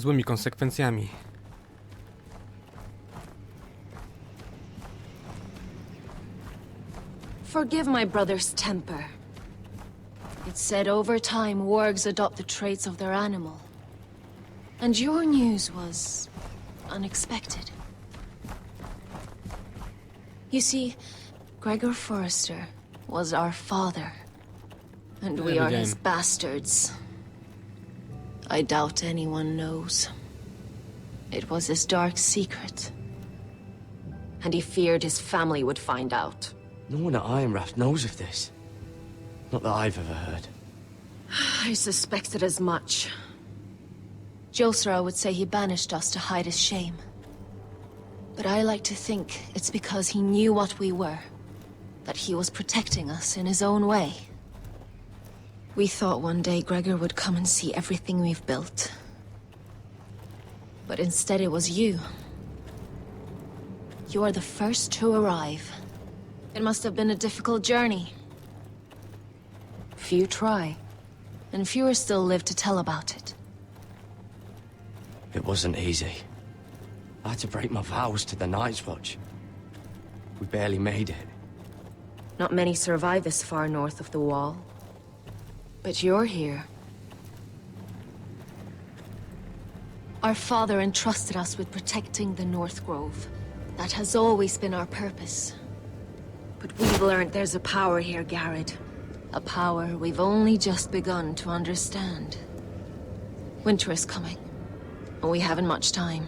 złymi konsekwencjami. Forgive my brother's temper. It's said over time wargs adopt the traits of their animal. And your news was unexpected. You see, Gregor Forrester was our father, and we are his bastards. I doubt anyone knows. It was his dark secret, and he feared his family would find out. No one at Ironraft knows of this. Not that I've ever heard. I suspected as much. Josera would say he banished us to hide his shame. But I like to think it's because he knew what we were. That he was protecting us in his own way. We thought one day Gregor would come and see everything we've built. But instead it was you. You are the first to arrive. It must have been a difficult journey. Few try, and fewer still live to tell about it. It wasn't easy. I had to break my vows to the Night's Watch. We barely made it. Not many survive this far north of the Wall. But you're here. Our father entrusted us with protecting the North Grove. That has always been our purpose. But we've learned there's a power here, Garrett. A power we've only just begun to understand. Winter is coming, and we haven't much time.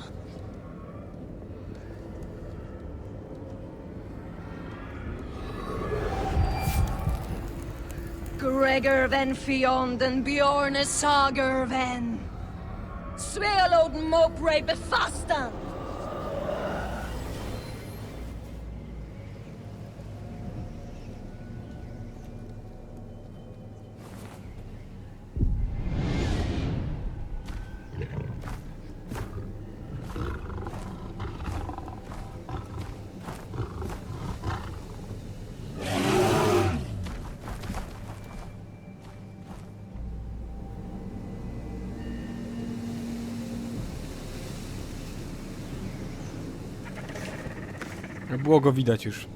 Gregor ven Fionden Bjorne Sager ven. Svealoden Mopre befastan. Było go widać już.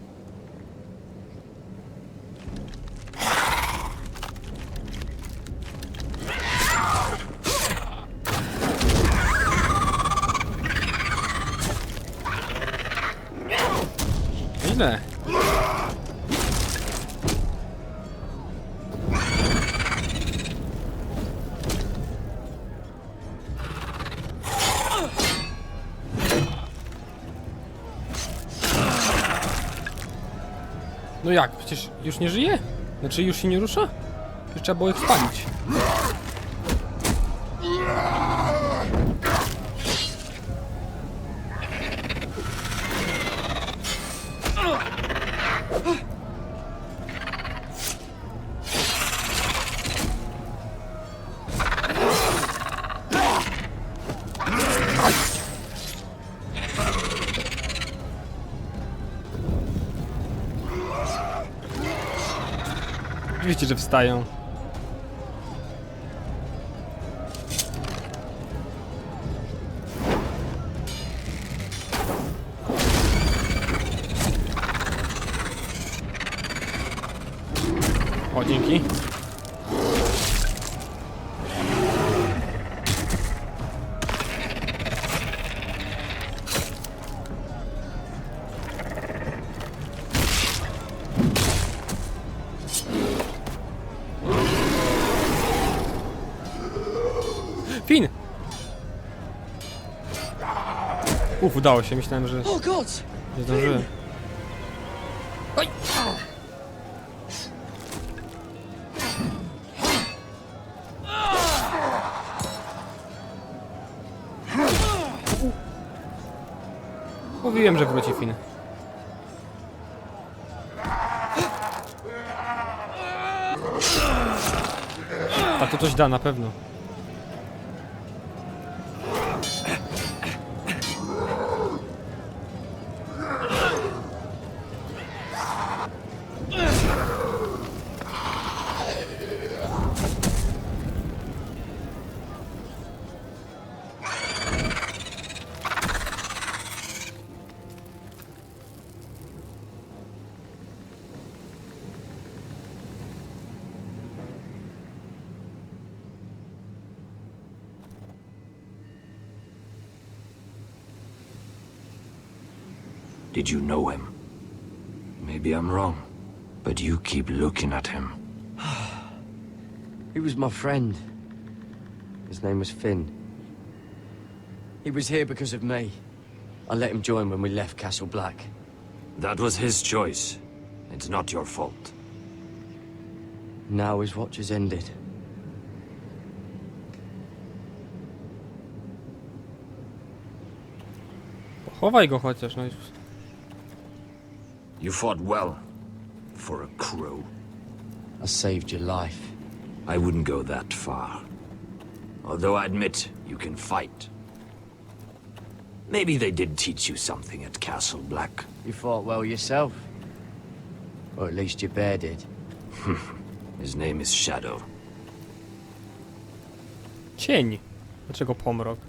Ile? No jak? Przecież już nie żyje? Znaczy już się nie rusza? Już trzeba było ich spalić. Oczywiście, że wstają. O, dzięki. Fin! Udało się, myślałem, że nie zdążyłem. Oj! Mówiłem, że wróci Fin. A to coś da na pewno. Did you know him? Maybe I'm wrong, but you keep looking at him. He was my friend. His name was Finn. He was here because of me. I let him join when we left Castle Black. That was his choice. It's not your fault. Now his watch has ended. Pochowaj go chociaż, no i... You fought well. For a crow. I saved your life. I wouldn't go that far. Although I admit, you can fight. Maybe they did teach you something at Castle Black. You fought well yourself. Or at least your bear did. His name is Shadow. Cień. Dlaczego pomrok?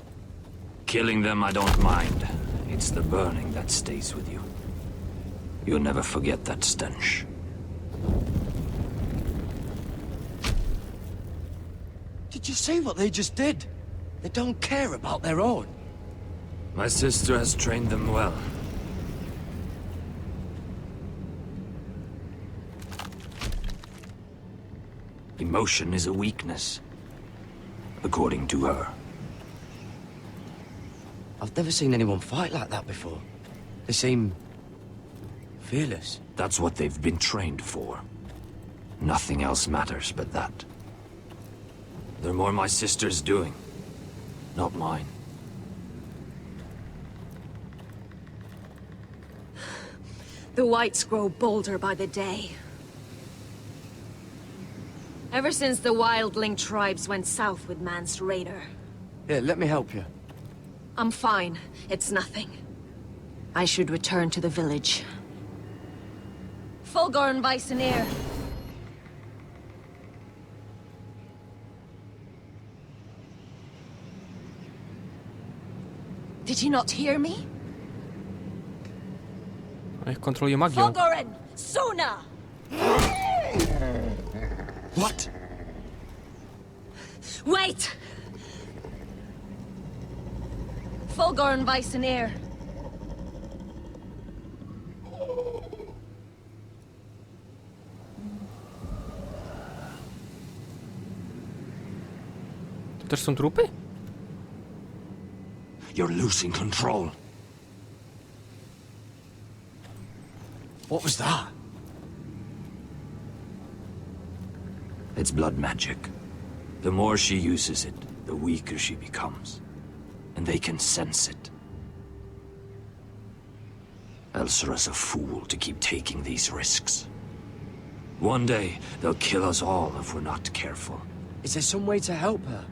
Killing them I don't mind. It's the burning that stays with you. You'll never forget that stench. Did you see what they just did? They don't care about their own. My sister has trained them well. Emotion is a weakness, according to her. I've never seen anyone fight like that before. They seem... fearless. That's what they've been trained for. Nothing else matters but that. They're more my sister's doing, not mine. The whites grow bolder by the day. Ever since the wildling tribes went south with Mance Raider. Here, let me help you. I'm fine. It's nothing. I should return to the village. Fulgor and Vysenir. Did you not hear me? Niech kontroluje magią. Fulgorin! Suna! What? Wait! Fulgor and Vysenir. To też są trupy? You're losing control. What was that? It's blood magic. The more she uses it, the weaker she becomes. And they can sense it. Elsera's a fool to keep taking these risks. One day, they'll kill us all if we're not careful. Is there some way to help her?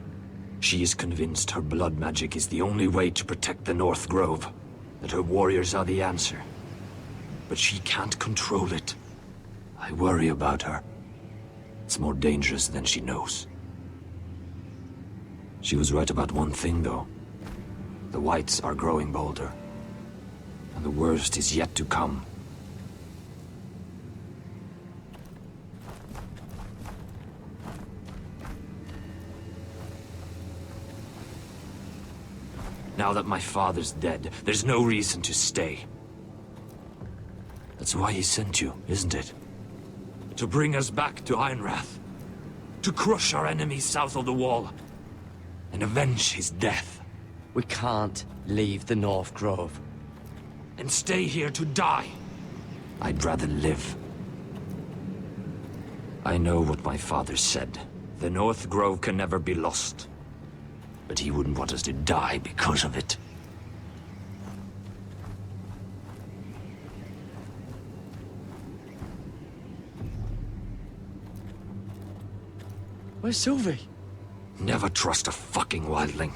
She is convinced her blood magic is the only way to protect the North Grove, that her warriors are the answer. But she can't control it. I worry about her. It's more dangerous than she knows. She was right about one thing, though. The whites are growing bolder. And the worst is yet to come. Now that my father's dead, there's no reason to stay. That's why he sent you, isn't it? To bring us back to Ironrath. To crush our enemies south of the Wall. And avenge his death. We can't leave the North Grove. And stay here to die. I'd rather live. I know what my father said. The North Grove can never be lost. But he wouldn't want us to die because of it. Where's Sylvie? Never trust a fucking wildling.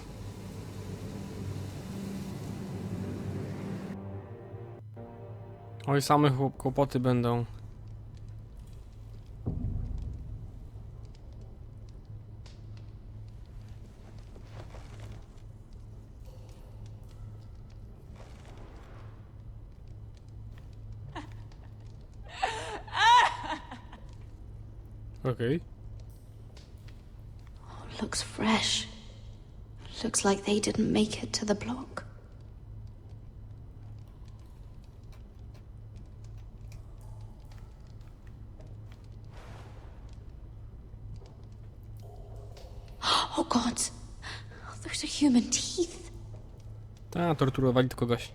Oj, same kłopoty będą. Okay. Looks fresh. Looks like they didn't make it to the block. A, torturowali tu kogoś.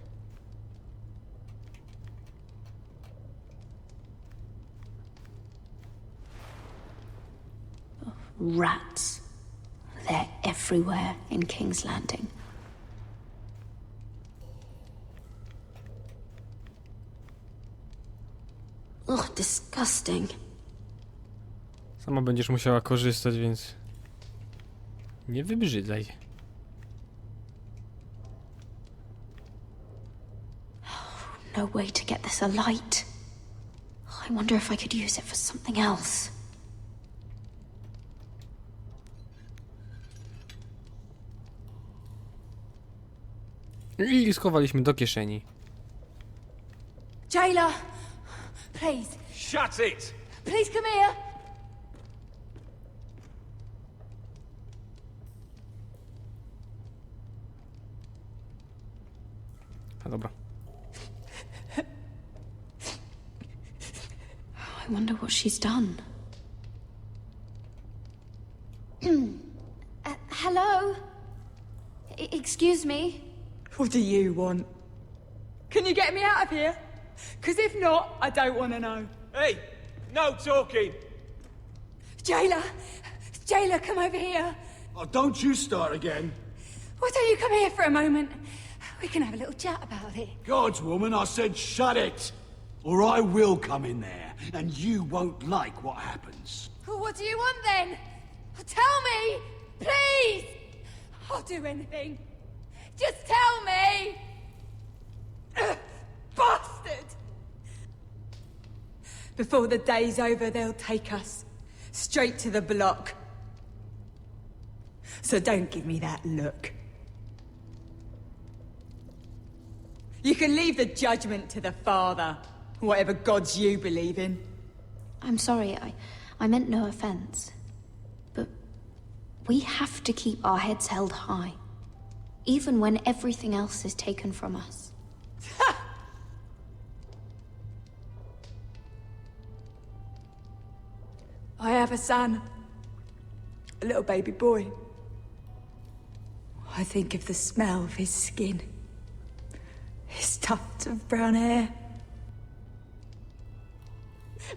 Rats. They're everywhere in King's Landing. Ugh, disgusting. Sama będziesz musiała korzystać, więc... Nie wybrzydzaj. No way to get this alight. I wonder if I could use it for something else. I schowaliśmy do kieszeni. Jailer, please, Shut it! please come here. A dobra. I wonder what she's done. Hello? Excuse me? What do you want? Can you get me out of here? Because if not, I don't want to know. Hey, no talking! Jailer! Jailer, come over here. Oh, don't you start again. Why don't you come here for a moment? We can have a little chat about it. God's woman, I said shut it. Or I will come in there, and you won't like what happens. Well, what do you want then? Tell me! Please! I'll do anything. Just tell me! Ugh, bastard! Before the day's over, they'll take us straight to the block. So don't give me that look. You can leave the judgment to the Father, whatever gods you believe in. I'm sorry, I meant no offense. But we have to keep our heads held high, even when everything else is taken from us. I have a son. A little baby boy. I think of the smell of his skin. His tufts of brown hair.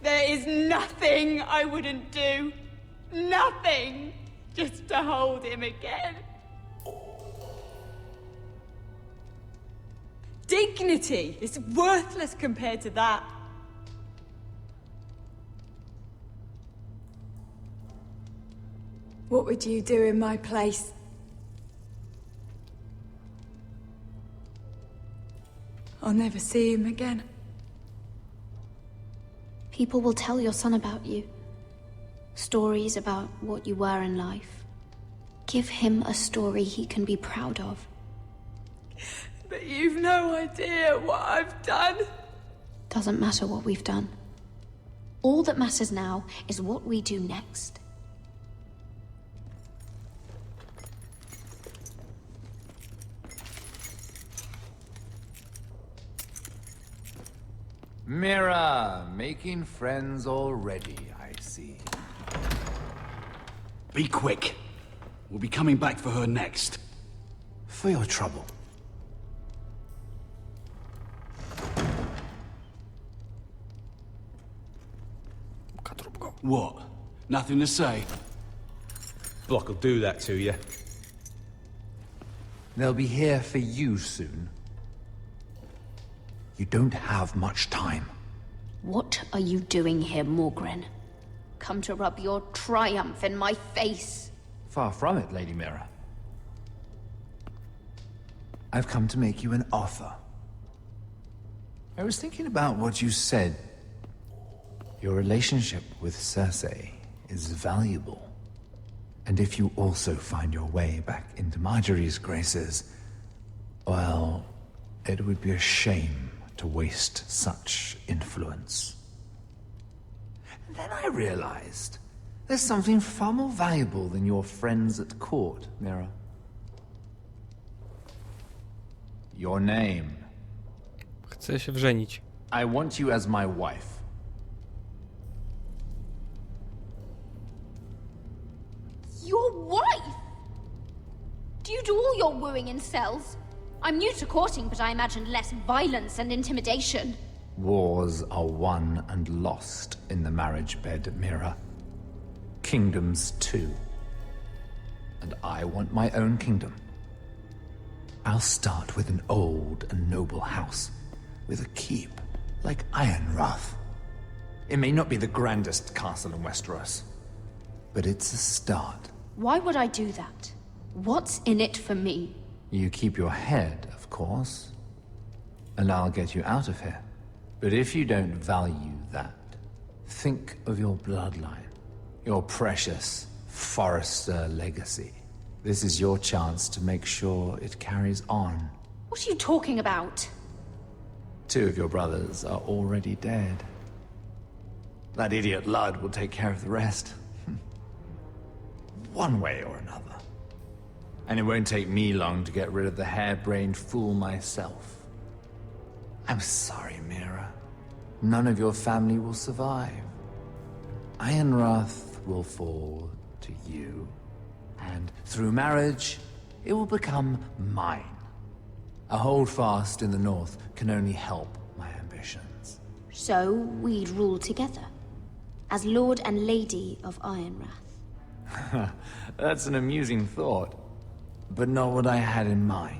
There is nothing I wouldn't do. Nothing. Just to hold him again. Dignity is worthless compared to that. What would you do in my place? I'll never see him again. People will tell your son about you. Stories about what you were in life. Give him a story he can be proud of. But you've no idea what I've done. Doesn't matter what we've done. All that matters now is what we do next. Mira, making friends already, I see. Be quick. We'll be coming back for her next. For your trouble. What? Nothing to say? Block will do that to you. They'll be here for you soon. You don't have much time. What are you doing here, Morgren? Come to rub your triumph in my face. Far from it, Lady Mira. I've come to make you an offer. I was thinking about what you said. Your relationship with Cersei is valuable. And if you also find your way back into Marjorie's graces, well, it would be a shame to waste such influence. And then I realized there's something far more valuable than your friends at court, Mira. Your name. Chcę się wrzenić. I want you as my wife. Your wife? Do you do all your wooing in cells? I'm new to courting, but I imagined less violence and intimidation. Wars are won and lost in the marriage bed, Mira. Kingdoms too. And I want my own kingdom. I'll start with an old and noble house, with a keep, like Ironrath. It may not be the grandest castle in Westeros, but it's a start. Why would I do that? What's in it for me? You keep your head, of course, and I'll get you out of here. But if you don't value that, think of your bloodline, your precious Forrester legacy. This is your chance to make sure it carries on. What are you talking about? 2 of your brothers are already dead. That idiot Lud will take care of the rest. One way or another. And it won't take me long to get rid of the harebrained fool myself. I'm sorry, Mira. None of your family will survive. Ironrath will fall to you. And through marriage, it will become mine. A holdfast in the north can only help my ambitions. So we'd rule together, as Lord and Lady of Ironrath. That's an amusing thought, but not what I had in mind.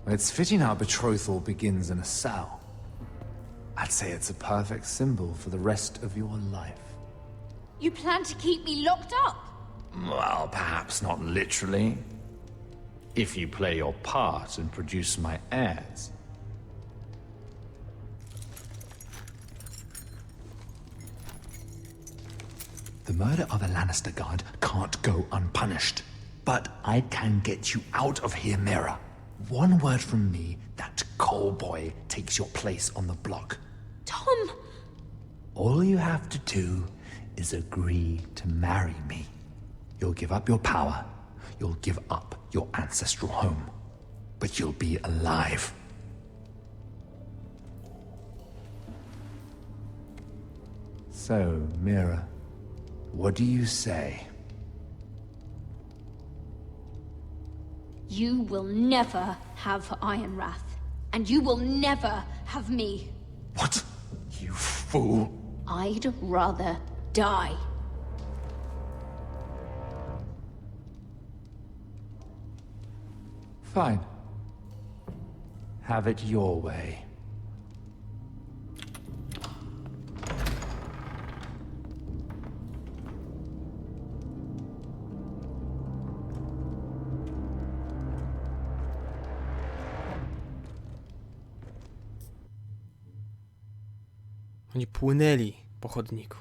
It's fitting our betrothal begins in a cell. I'd say it's a perfect symbol for the rest of your life. You plan to keep me locked up? Well, perhaps not literally. If you play your part and produce my heirs. The murder of a Lannister guard can't go unpunished. But I can get you out of here, Mira. One word from me, that coal boy takes your place on the block. Tom! All you have to do is agree to marry me. You'll give up your power. You'll give up your ancestral home. But you'll be alive. So, Mira, what do you say? You will never have Ironrath. And you will never have me. What? You fool. I'd rather die. Fine. Have it your way. Oni płynęli po chodniku.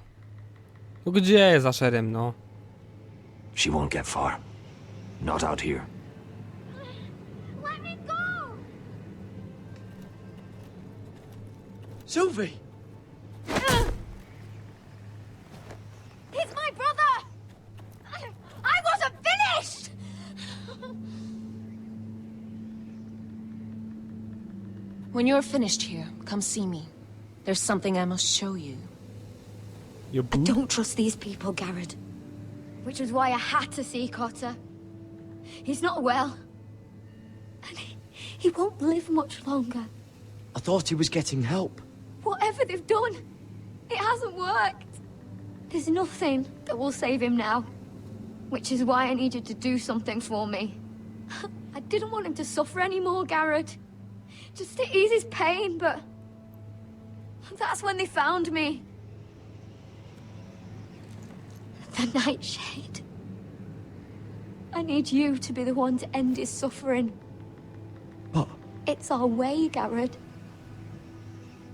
No gdzie za szerem, no? She won't get far. Not out here. Let me go! Sylvie! He's my brother! I wasn't finished! When you're finished here, come see me. There's something I must show you. Your I boo? don't trust these people, Garrett. Which was why I had to see Cotter. He's not well. And he won't live much longer. I thought he was getting help. Whatever they've done, it hasn't worked. There's nothing that will save him now. Which is why I needed to do something for me. I didn't want him to suffer anymore, Garrett. Just to ease his pain, but... that's when they found me. The Nightshade. I need you to be the one to end his suffering. But It's our way, Garrett.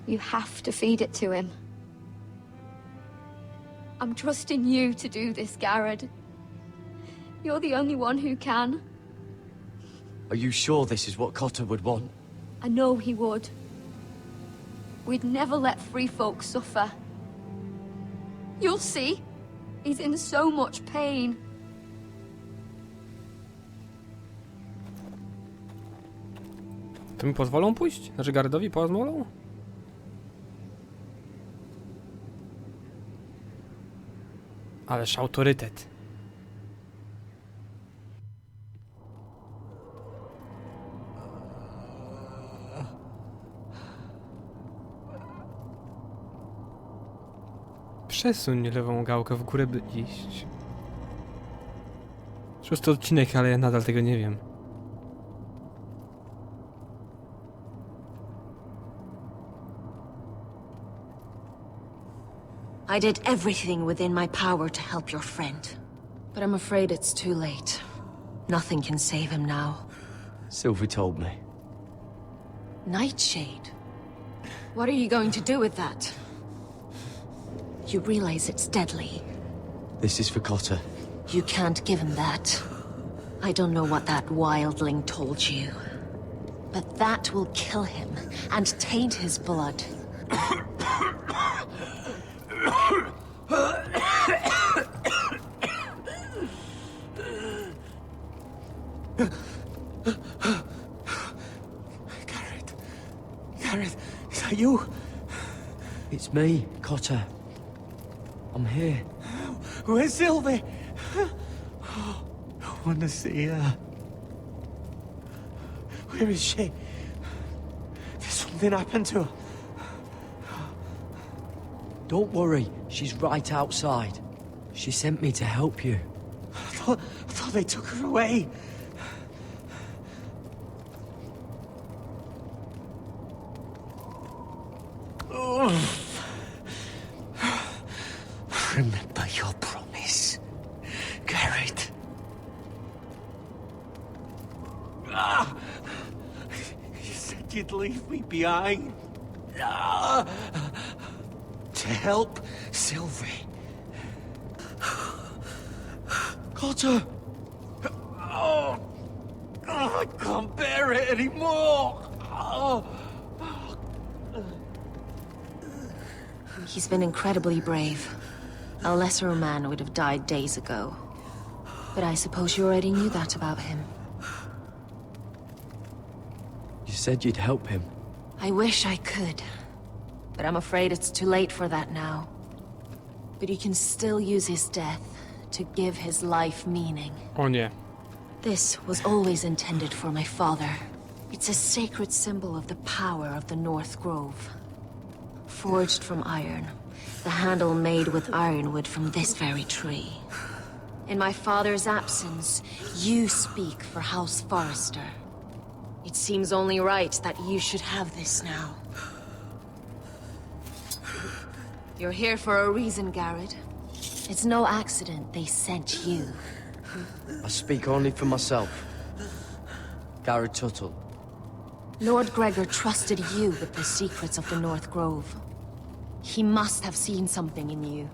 You have to feed it to him. I'm trusting you to do this, Garrett. You're the only one who can. are you sure this is what Cotter would want? I know he would. We'd never let free folk suffer. You'll see. He's in so much pain. To mi pozwolą pójść? Znaczy Gardowi pozwolą? Ależ autorytet. Przesuń lewą gałkę w górę, by iść. 6. odcinek, ale ja nadal tego nie wiem. I did everything within my power to help your friend. But I'm afraid it's too late. Nothing can save him now. Sylvie told me. Nightshade? What are you going to do with that? You realize it's deadly. This is for Cotter. You can't give him that. I don't know what that wildling told you. But that will kill him and taint his blood. Garrett, is that you? It's me, Cotter. I'm here. Where's Sylvie? Oh, I want to see her. Where is she? Did something happen to her? Don't worry, she's right outside. She sent me to help you. I thought they took her away. Remember your promise, Garrett. You said you'd leave me behind. To help Sylvie. Cotter! Oh, I can't bear it anymore! He's been incredibly brave. A lesser man would have died days ago. But I suppose you already knew that about him. You said you'd help him. I wish I could. But I'm afraid it's too late for that now. But you can still use his death to give his life meaning. O nie. This was always intended for my father. It's a sacred symbol of the power of the North Grove. Forged from iron, the handle made with ironwood from this very tree. In my father's absence, you speak for House Forrester. It seems only right that you should have this now. You're here for a reason, Garrett. It's no accident they sent you. I speak only for myself. Garrett Tuttle. Lord Gregor trusted you with the secrets of the North Grove. He must have seen something in you.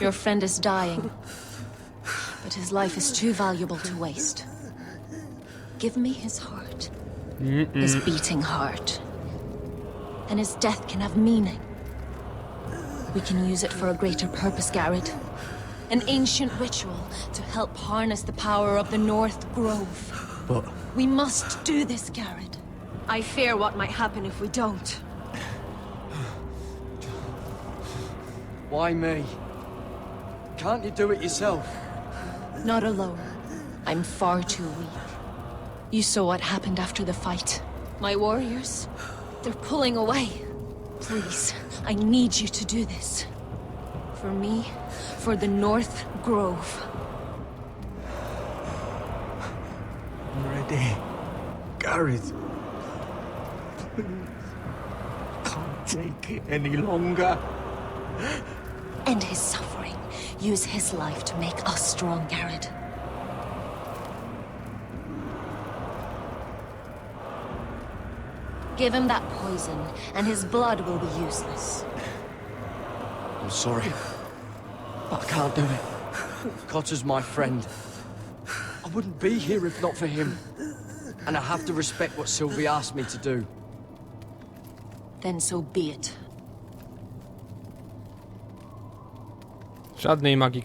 Your friend is dying, but his life is too valuable to waste. Give me his heart. His beating heart. And his death can have meaning. We can use it for a greater purpose, Garrett. An ancient ritual to help harness the power of the North Grove. But We must do this, Garrett. I fear what might happen if we don't. why me? Can't you do it yourself? Not alone. I'm far too weak. You saw what happened after the fight. My warriors, they're pulling away. Please, I need you to do this. For me, for the North Grove. I'm ready. Garrett. Please. Can't take it any longer. End his suffering. Use his life to make us strong, Garrett. Give him that poison, and his blood will be useless. I'm sorry, but I can't do it. Cotter's my friend. I wouldn't be here if not for him. And I have to respect what Sylvie asked me to do. Then so be it. Żadnej magii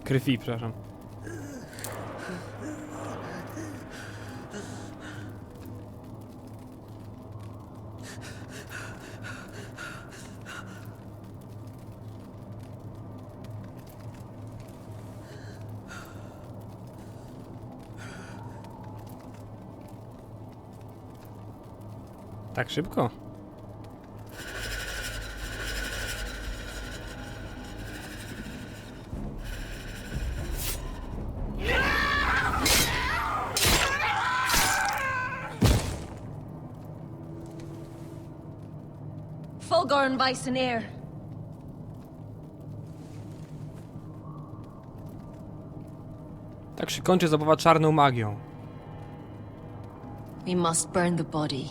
krwi, przepraszam. Tak szybko? Gorn Weisseneer. Tak się kończy zabawa czarną magią. We must burn the body.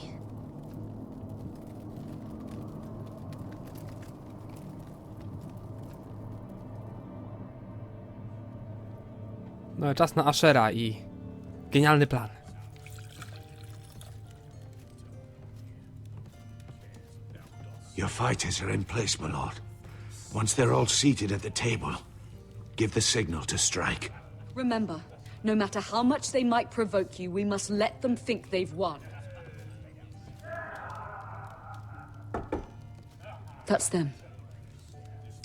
No, czas na Ashera i genialny plan. Your fighters are in place, my lord. Once they're all seated at the table, give the signal to strike. Remember, no matter how much they might provoke you, we must let them think they've won. That's them.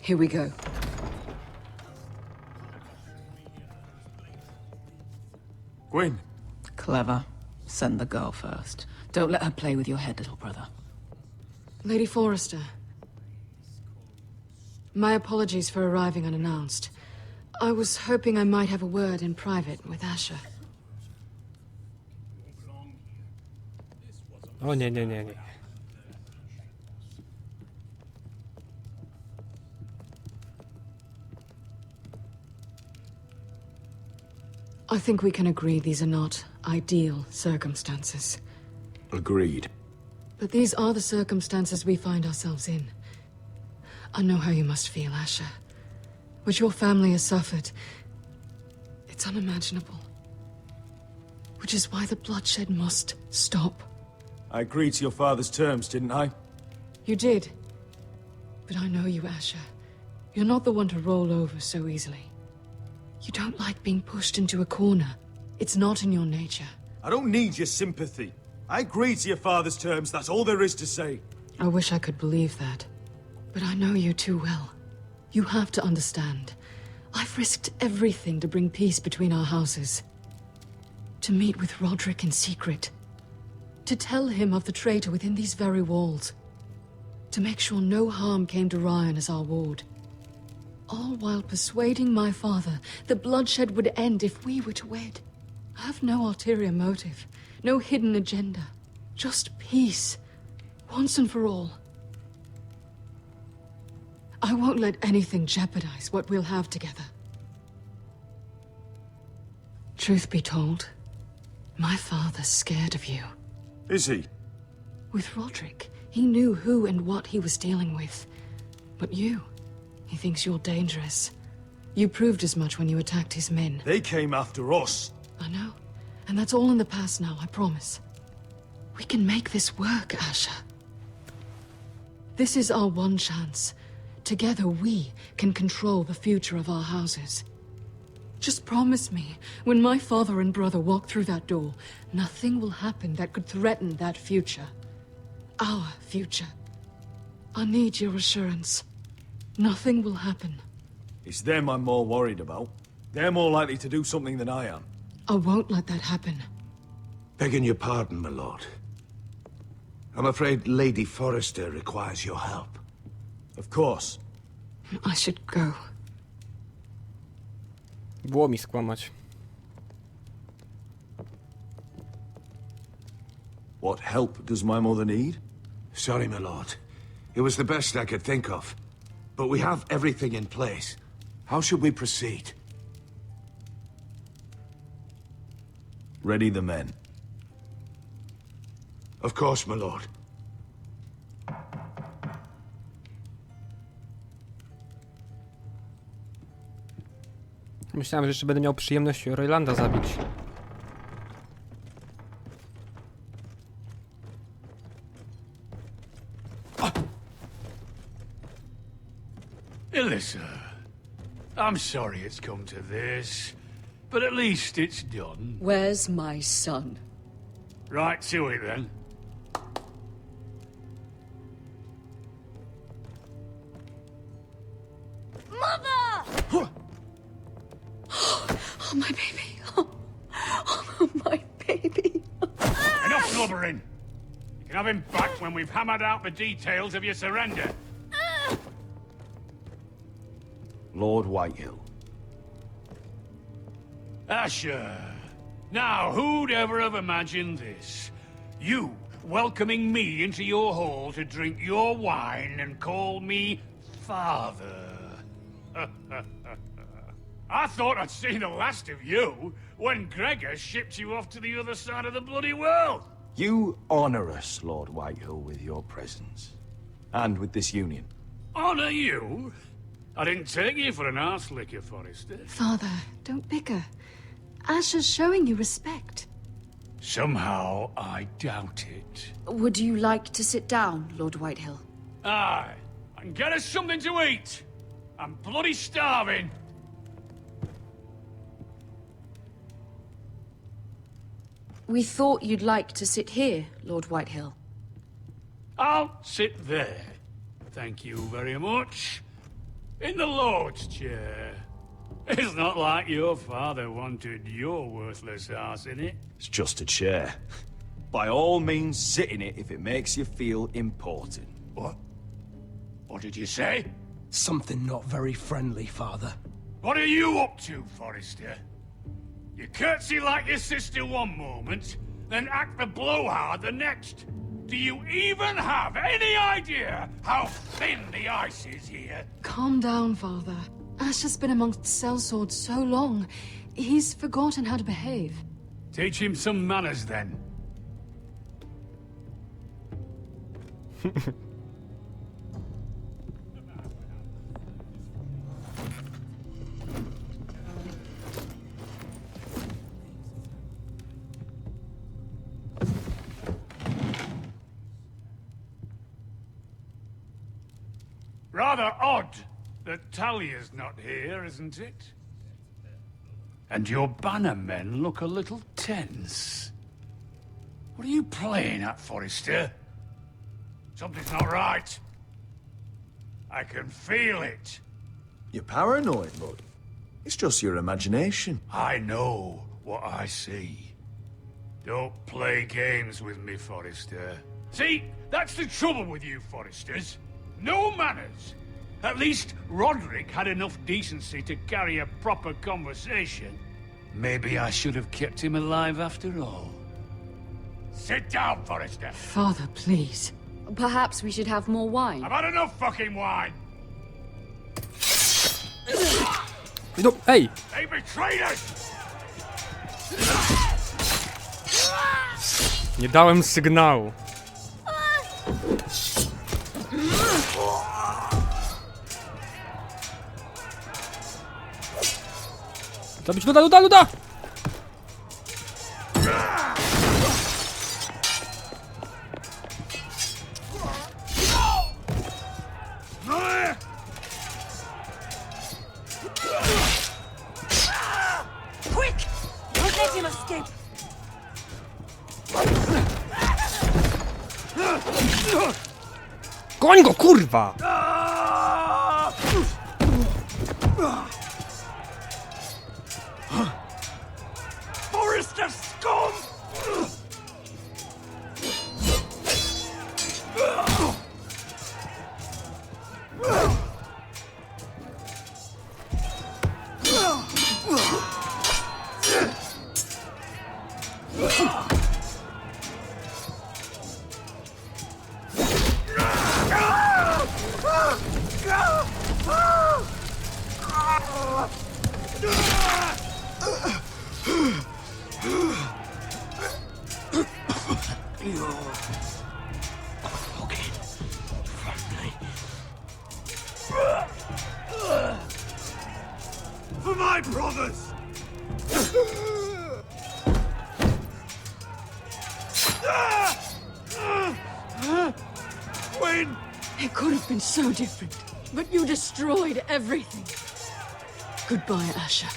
Here we go. Gwyn. Clever. Send the girl first. Don't let her play with your head, little brother. Lady Forrester. My apologies for arriving unannounced. I was hoping I might have a word in private with Asher. O nie, nie, nie, nie. I think we can agree these are not ideal circumstances. Agreed. But these are the circumstances we find ourselves in. I know how you must feel, Asher. What your family has suffered, it's unimaginable. Which is why the bloodshed must stop. I agreed to your father's terms, didn't I? You did. But I know you, Asher. You're not the one to roll over so easily. You don't like being pushed into a corner. It's not in your nature. I don't need your sympathy. I agreed to your father's terms, that's all there is to say. I wish I could believe that. But I know you too well. You have to understand. I've risked everything to bring peace between our houses. To meet with Roderick in secret. To tell him of the traitor within these very walls. To make sure no harm came to Ryan as our ward. All while persuading my father the bloodshed would end if we were to wed. I have no ulterior motive, no hidden agenda. Just peace, once and for all. I won't let anything jeopardize what we'll have together. Truth be told, my father's scared of you. Is he? With Roderick, he knew who and what he was dealing with. But you, he thinks you're dangerous. You proved as much when you attacked his men. They came after us. I know. And that's all in the past now, I promise. We can make this work, Asher. This is our one chance. Together we can control the future of our houses. Just promise me, when my father and brother walk through that door, nothing will happen that could threaten that future. Our future. I need your assurance. Nothing will happen. It's them I'm more worried about. They're more likely to do something than I am. I won't let that happen. Begging your pardon, my lord. I'm afraid Lady Forrester requires your help. Of course. I should go. Było mi skłamać. What help does my mother need? Sorry, my lord. It was the best I could think of. But we have everything in place. How should we proceed? Ready the men. Of course, my lord. Myślałem, że jeszcze będę miał przyjemność Roylanda zabić. Alyssa, I'm sorry it's come to this, but at least it's done. Where's my son? Right to it then. Mother! Oh, my baby. Oh, my baby. Enough blubbering. You can have him back when we've hammered out the details of your surrender. Lord Whitehill. Asher. Now, who'd ever have imagined this? You welcoming me into your hall to drink your wine and call me father. I thought I'd seen the last of you when Gregor shipped you off to the other side of the bloody world. You honor us, Lord Whitehill, with your presence. And with this union. Honor you? I didn't take you for an arse licker, Forrester. Father, don't bicker. Asher's showing you respect. Somehow, I doubt it. Would you like to sit down, Lord Whitehill? Aye, and get us something to eat. I'm bloody starving. We thought you'd like to sit here, Lord Whitehill. I'll sit there. Thank you very much. In the Lord's chair. It's not like your father wanted your worthless ass in it. It's just a chair. By all means, sit in it if it makes you feel important. What? What did you say? Something not very friendly, Father. What are you up to, Forrester? You curtsy like your sister one moment, then act the blowhard the next. Do you even have any idea how thin the ice is here? Calm down, Father. Asher's been amongst sellswords so long, he's forgotten how to behave. Teach him some manners, then. Rather odd that Talia's not here, isn't it? And your banner men look a little tense. What are you playing at, Forrester? Something's not right. I can feel it. You're paranoid, bud. It's just your imagination. I know what I see. Don't play games with me, Forrester. See, that's the trouble with you, Forresters. No manners. At least Roderick had enough decency to carry a proper conversation. Maybe I should have kept him alive after all. Sit down, Forrester. Father, please. Perhaps we should have more wine. I've had enough fucking wine. No, hey! They betrayed us! Nie dałem sygnału. Zabić luda, luda, luda! Quick! Don't let him escape! Goń go, kurwa! Forrester scum! For my brothers! When? It could have been so different, but you destroyed everything. Goodbye, Asher.